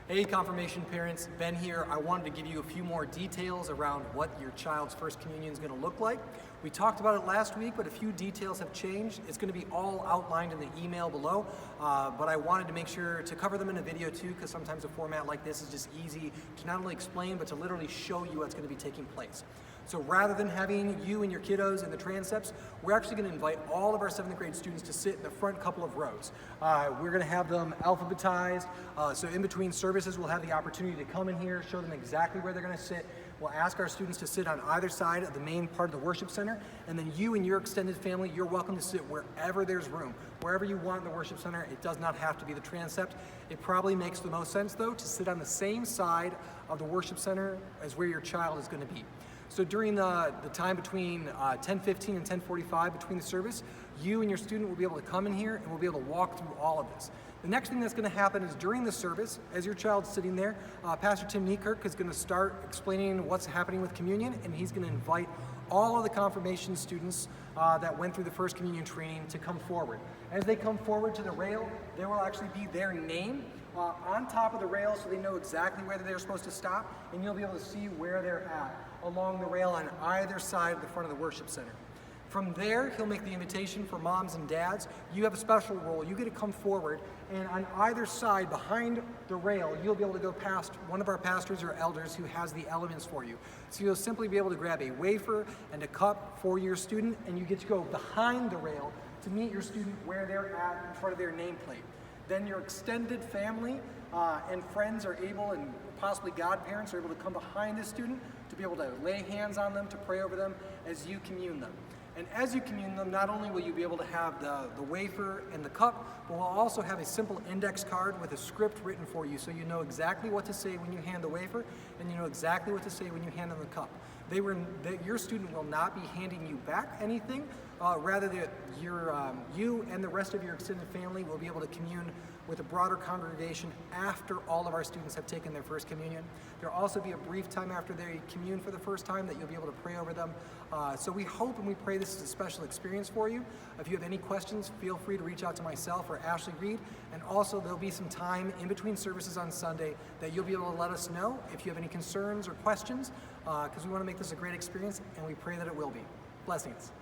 Hey confirmation parents, Ben here. I wanted to give you a few more details around what your child's first communion is going to look like. We talked about it last week, but a few details have changed. It's going to be all outlined in the email below, but I wanted to make sure to cover them in a video too, because sometimes a format like this is just easy to not only explain, but to literally show you what's going to be taking place. So rather than having you and your kiddos in the transepts, we're actually going to invite all of our 7th grade students to sit in the front couple of rows. We're going to have them alphabetized, so in between services we'll have the opportunity to come in here, show them exactly where they're going to sit. We'll ask our students to sit on either side of the main part of the worship center, and then you and your extended family, you're welcome to sit wherever there's room. Wherever you want in the worship center, it does not have to be the transept. It probably makes the most sense though to sit on the same side of the worship center as where your child is going to be. So during the time between 10:15 and 10:45 between the service, you and your student will be able to come in here and we'll be able to walk through all of this. The next thing that's going to happen is during the service, as your child's sitting there, Pastor Tim Niekirk is going to start explaining what's happening with communion, and he's going to invite all of the confirmation students that went through the first communion training to come forward. As they come forward to the rail, there will actually be their name on top of the rail so they know exactly where they're supposed to stop, and you'll be able to see where they're at along the rail on either side of the front of the worship center. From there, he'll make the invitation for moms and dads. You have a special role. You get to come forward, and on either side, behind the rail, you'll be able to go past one of our pastors or elders who has the elements for you. So you'll simply be able to grab a wafer and a cup for your student, and you get to go behind the rail to meet your student where they're at in front of their nameplate. Then your extended family and friends are able, and possibly godparents are able to come behind the student to be able to lay hands on them, to pray over them as you commune them. And as you commune them, not only will you be able to have the wafer and the cup, but we'll also have a simple index card with a script written for you so you know exactly what to say when you hand the wafer, and you know exactly what to say when you hand them the cup. Your student will not be handing you back anything, rather that you and the rest of your extended family will be able to commune with a broader congregation after all of our students have taken their first communion. There'll also be a brief time after they commune for the first time that you'll be able to pray over them. So we hope and we pray this is a special experience for you. If you have any questions, feel free to reach out to myself or Ashley Reed. And also there'll be some time in between services on Sunday that you'll be able to let us know if you have any concerns or questions, because we want to make this a great experience, and we pray that it will be. Blessings.